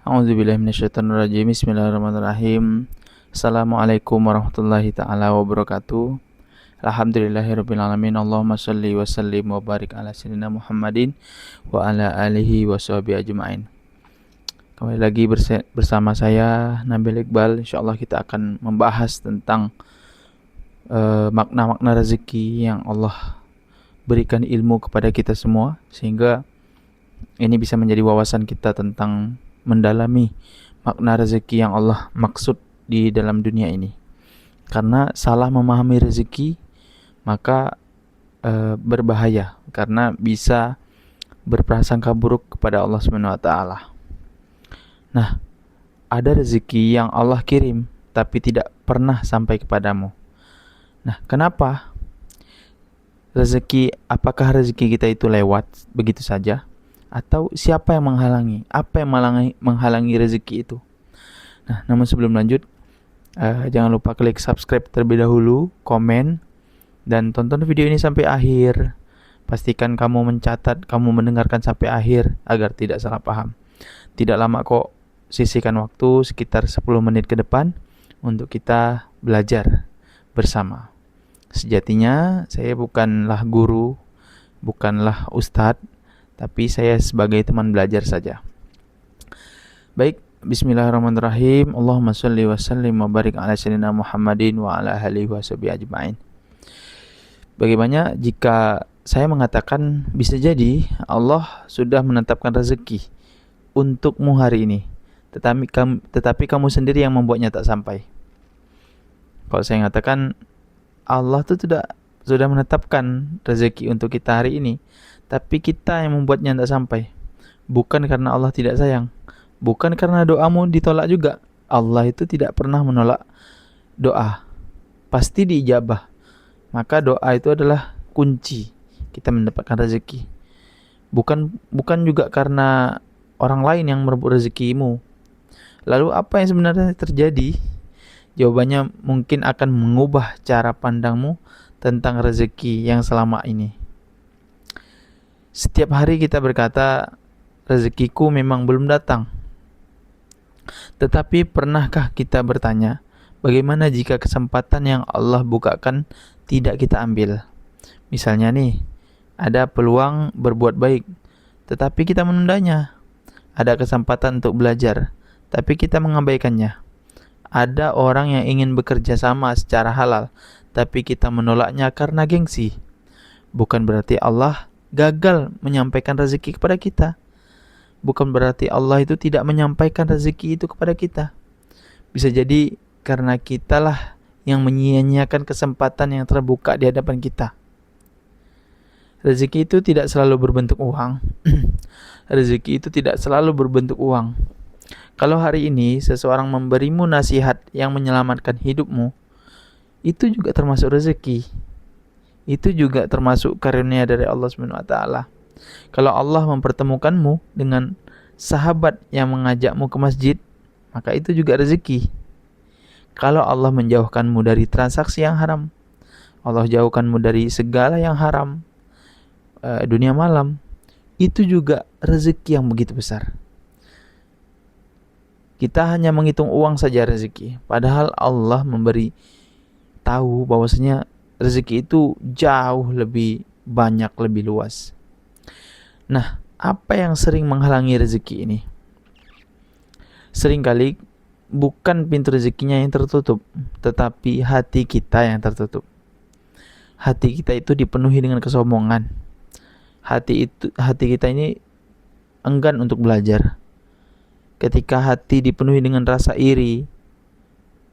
A'udzubillahi minasyaitonirrajim. Bismillahirrahmanirrahim. Assalamualaikum warahmatullahi taala wabarakatuh. Alhamdulillahirabbil alamin. Allahumma shalli wa sallim wa barik ala sayyidina Muhammadin wa ala alihi washabihi ajmain. Kembali lagi bersama saya Nabil Iqbal. Insyaallah kita akan membahas tentang makna-makna rezeki yang Allah berikan ilmu kepada kita semua, sehingga ini bisa menjadi wawasan kita tentang mendalami makna rezeki yang Allah maksud di dalam dunia ini. Karena salah memahami rezeki maka berbahaya, karena bisa berprasangka buruk kepada Allah Subhanahu wa taala. Nah, ada rezeki yang Allah kirim tapi tidak pernah sampai kepadamu. Nah, kenapa? Apakah rezeki kita itu lewat begitu saja? Atau siapa yang menghalangi? Apa yang menghalangi rezeki itu? Nah, namun sebelum lanjut, jangan lupa klik subscribe terlebih dahulu, komen, dan tonton video ini sampai akhir. Pastikan kamu mencatat, kamu mendengarkan sampai akhir agar tidak salah paham. Tidak lama kok, sisihkan waktu sekitar 10 menit ke depan untuk kita belajar bersama. Sejatinya saya bukanlah guru, bukanlah ustadz, tapi saya sebagai teman belajar saja. Baik, bismillahirrahmanirrahim. Allahumma shalli wa sallim wa barik ala sayyidina Muhammadin wa ala alihi washabihi ajmain. Bagaimana jika saya mengatakan bisa jadi Allah sudah menetapkan rezeki untukmu hari ini, tetapi kamu sendiri yang membuatnya tak sampai? Kalau saya mengatakan Allah itu sudah menetapkan rezeki untuk kita hari ini, tapi kita yang membuatnya tidak sampai. Bukan karena Allah tidak sayang, bukan karena doamu ditolak juga. Allah itu tidak pernah menolak doa, pasti diijabah. Maka doa itu adalah kunci kita mendapatkan rezeki. Bukan juga karena orang lain yang merebut rezekimu. Lalu apa yang sebenarnya terjadi? Jawabannya mungkin akan mengubah cara pandangmu tentang rezeki yang selama ini. Setiap hari kita berkata, rezekiku memang belum datang. Tetapi pernahkah kita bertanya, bagaimana jika kesempatan yang Allah bukakan tidak kita ambil? Misalnya nih, ada peluang berbuat baik, tetapi kita menundanya. Ada kesempatan untuk belajar, tapi kita mengabaikannya. Ada orang yang ingin bekerja sama secara halal, tapi kita menolaknya karena gengsi. Bukan berarti Allah gagal menyampaikan rezeki kepada kita. Bukan berarti Allah itu tidak menyampaikan rezeki itu kepada kita. Bisa jadi karena kitalah yang menyia-nyiakan kesempatan yang terbuka di hadapan kita. Rezeki itu tidak selalu berbentuk uang. Rezeki itu tidak selalu berbentuk uang. Kalau hari ini seseorang memberimu nasihat yang menyelamatkan hidupmu, itu juga termasuk rezeki. Itu juga termasuk karunia dari Allah Subhanahu wa taala. Kalau Allah mempertemukanmu dengan sahabat yang mengajakmu ke masjid, maka itu juga rezeki. Kalau Allah menjauhkanmu dari transaksi yang haram, Allah jauhkanmu dari segala yang haram, dunia malam, itu juga rezeki yang begitu besar. Kita hanya menghitung uang saja rezeki, padahal Allah memberi tahu bahwasanya rezeki itu jauh lebih banyak, lebih luas. Nah, apa yang sering menghalangi rezeki ini? Seringkali bukan pintu rezekinya yang tertutup, tetapi hati kita yang tertutup. Hati kita itu dipenuhi dengan kesombongan. Hati kita ini enggan untuk belajar. Ketika hati dipenuhi dengan rasa iri,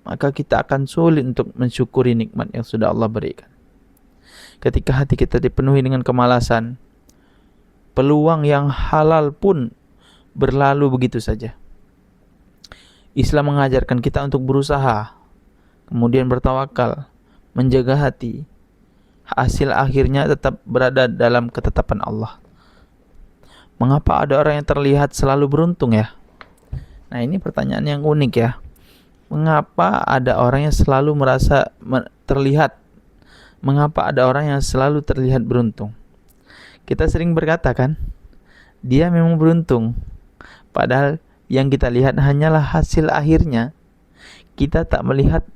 maka kita akan sulit untuk mensyukuri nikmat yang sudah Allah berikan. Ketika hati kita dipenuhi dengan kemalasan, peluang yang halal pun berlalu begitu saja. Islam mengajarkan kita untuk berusaha, kemudian bertawakal, menjaga hati. Hasil akhirnya tetap berada dalam ketetapan Allah. Mengapa ada orang yang terlihat selalu beruntung ya? Nah, ini pertanyaan yang unik ya. Mengapa ada orang yang selalu terlihat? Mengapa ada orang yang selalu terlihat beruntung? Kita sering berkata kan, dia memang beruntung. Padahal Yang kita lihat hanyalah hasil akhirnya. Kita tak melihat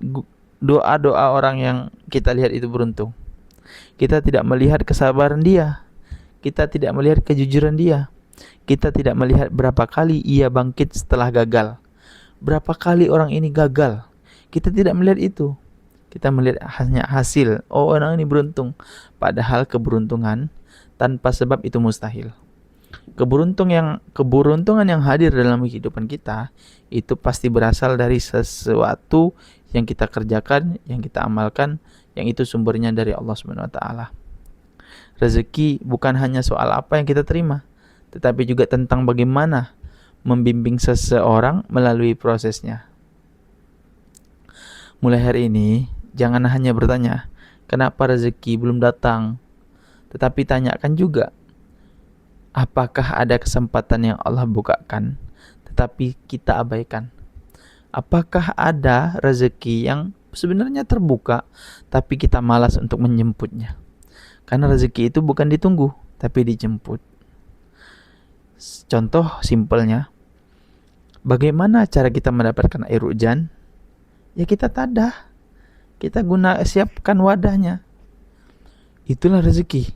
doa-doa orang yang kita lihat itu beruntung. Kita tidak melihat kesabaran dia. Kita tidak melihat kejujuran dia. Kita tidak melihat berapa kali ia bangkit setelah gagal. Berapa kali orang ini gagal. Kita tidak melihat itu. Kita melihat hanya hasil. Oh, orang ini beruntung. Padahal keberuntungan tanpa sebab itu mustahil. Keberuntungan yang hadir dalam kehidupan kita itu pasti berasal dari sesuatu yang kita kerjakan, yang kita amalkan, yang itu sumbernya dari Allah Subhanahu wa taala. Rezeki bukan hanya soal apa yang kita terima, tetapi juga tentang bagaimana membimbing seseorang melalui prosesnya. Mulai hari ini, jangan hanya bertanya, kenapa rezeki belum datang? Tetapi tanyakan juga, apakah ada kesempatan yang Allah bukakan, tetapi kita abaikan? Apakah ada rezeki yang sebenarnya terbuka, tapi kita malas untuk menjemputnya? Karena rezeki itu bukan ditunggu, tapi dijemput. Contoh simpelnya, bagaimana cara kita mendapatkan air hujan? Ya kita tadah, kita siapkan wadahnya. Itulah rezeki.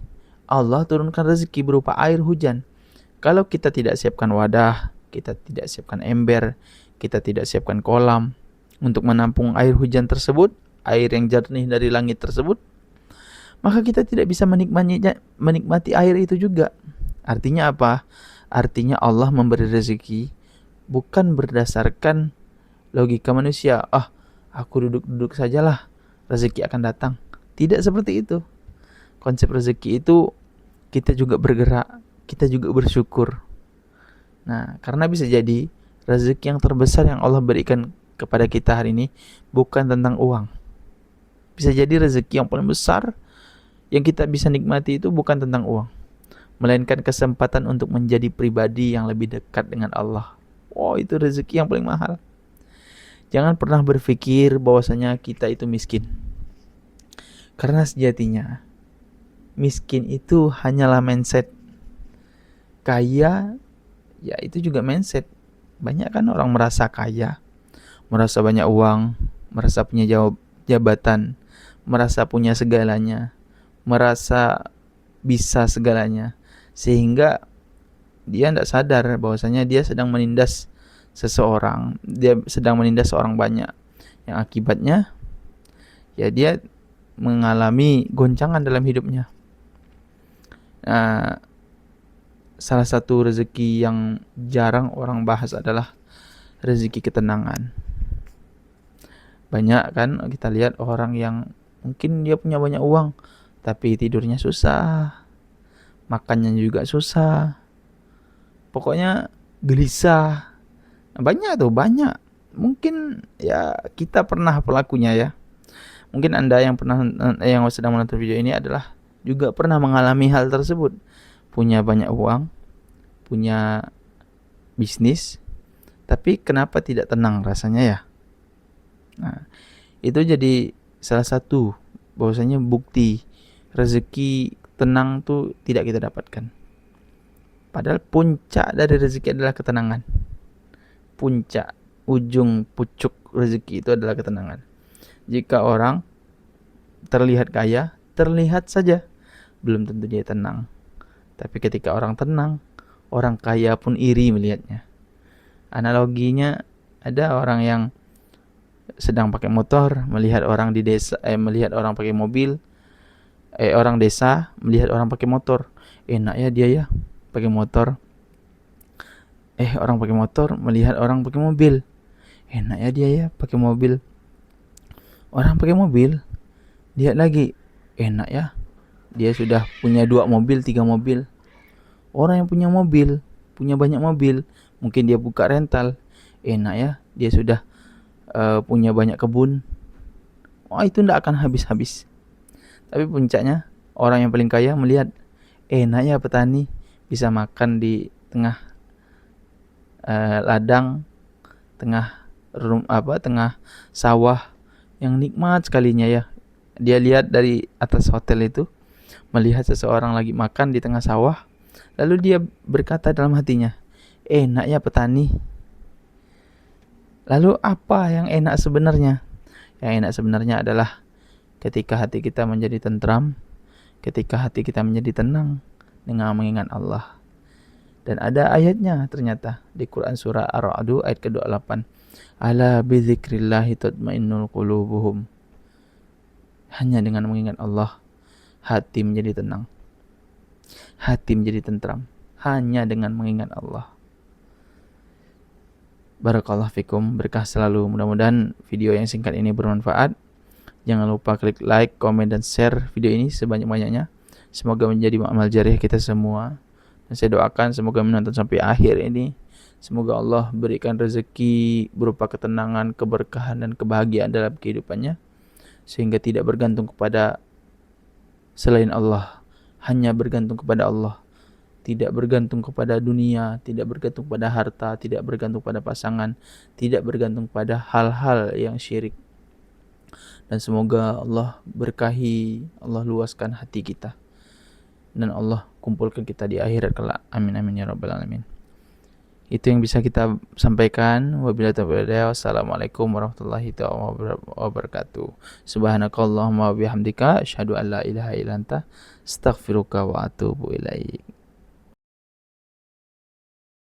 Allah turunkan rezeki berupa air hujan. Kalau kita tidak siapkan wadah, kita tidak siapkan ember, kita tidak siapkan kolam untuk menampung air hujan tersebut, air yang jernih dari langit tersebut, maka kita tidak bisa menikmati air itu juga. Artinya apa? Artinya Allah memberi rezeki bukan berdasarkan logika manusia. Aku duduk-duduk sajalah, rezeki akan datang. Tidak seperti itu. Konsep rezeki itu kita juga bergerak, kita juga bersyukur. Nah, karena bisa jadi rezeki yang terbesar yang Allah berikan kepada kita hari ini bukan tentang uang. Bisa jadi rezeki yang paling besar yang kita bisa nikmati itu bukan tentang uang, melainkan kesempatan untuk menjadi pribadi yang lebih dekat dengan Allah. Itu rezeki yang paling mahal. Jangan pernah berpikir bahwasanya kita itu miskin. Karena sejatinya miskin itu hanyalah mindset. Kaya, ya itu juga mindset. Banyak kan orang merasa kaya, merasa banyak uang, merasa punya jabatan, merasa punya segalanya, merasa bisa segalanya, sehingga dia tidak sadar bahwasanya dia sedang menindas seseorang, dia sedang menindas orang banyak, yang akibatnya ya dia mengalami goncangan dalam hidupnya. Salah satu rezeki yang jarang orang bahas adalah rezeki ketenangan. Banyak kan kita lihat orang yang mungkin dia punya banyak uang, tapi tidurnya susah, makannya juga susah, pokoknya gelisah. Banyak. Mungkin ya kita pernah pelakunya ya. Mungkin Anda yang sedang menonton video ini adalah juga pernah mengalami hal tersebut. Punya banyak uang, punya bisnis, tapi kenapa tidak tenang rasanya ya? Nah, itu jadi salah satu bahwasanya bukti rezeki tenang tuh tidak kita dapatkan. Padahal puncak dari rezeki adalah ketenangan. Puncak, ujung pucuk rezeki itu adalah ketenangan. Jika orang terlihat kaya, terlihat saja, belum tentu dia tenang. Tapi ketika orang tenang, orang kaya pun iri melihatnya. Analoginya, ada orang yang sedang pakai motor, melihat orang di desa, melihat orang pakai mobil, orang desa melihat orang pakai motor, enak ya dia ya pakai motor. Orang pakai motor melihat orang pakai mobil, enak ya dia ya pakai mobil. Orang pakai mobil lihat lagi, enak ya dia sudah punya 2 mobil, 3 mobil. Orang yang punya mobil, punya banyak mobil, mungkin dia buka rental, enak ya dia sudah punya banyak kebun. Itu tidak akan habis-habis. Tapi puncaknya orang yang paling kaya melihat, enak ya petani bisa makan di tengah ladang, tengah sawah yang nikmat sekalinya ya. Dia lihat dari atas hotel itu, melihat seseorang lagi makan di tengah sawah, lalu dia berkata dalam hatinya, enak ya petani Lalu apa yang enak sebenarnya? Yang enak sebenarnya adalah ketika hati kita menjadi tentram, ketika hati kita menjadi tenang dengan mengingat Allah. Dan ada ayatnya ternyata di Quran surah Ar-Ra'd ayat ke-28. Ala bidzikrillahi tatmainnul qulubuhum. Hanya dengan mengingat Allah hati menjadi tenang. Hati menjadi tentram. Hanya dengan mengingat Allah. Barakallahu fikum, berkah selalu. Mudah-mudahan video yang singkat ini bermanfaat. Jangan lupa klik like, komen, dan share video ini sebanyak-banyaknya. Semoga menjadi amal jariah kita semua. Dan saya doakan semoga menonton sampai akhir ini. Semoga Allah berikan rezeki berupa ketenangan, keberkahan, dan kebahagiaan dalam kehidupannya. Sehingga tidak bergantung kepada selain Allah. Hanya bergantung kepada Allah. Tidak bergantung kepada dunia, tidak bergantung pada harta, tidak bergantung pada pasangan, tidak bergantung pada hal-hal yang syirik. Dan semoga Allah berkahi, Allah luaskan hati kita, dan Allah kumpulkan kita di akhirat kelak. Amin amin ya rabbal alamin. Itu yang bisa kita sampaikan. Wabillahi taufiq. Wassalamualaikum warahmatullahi wabarakatuh. Subhanakallahumma wa bihamdika asyhadu an la ilaha illa anta astaghfiruka wa atubu ilaik.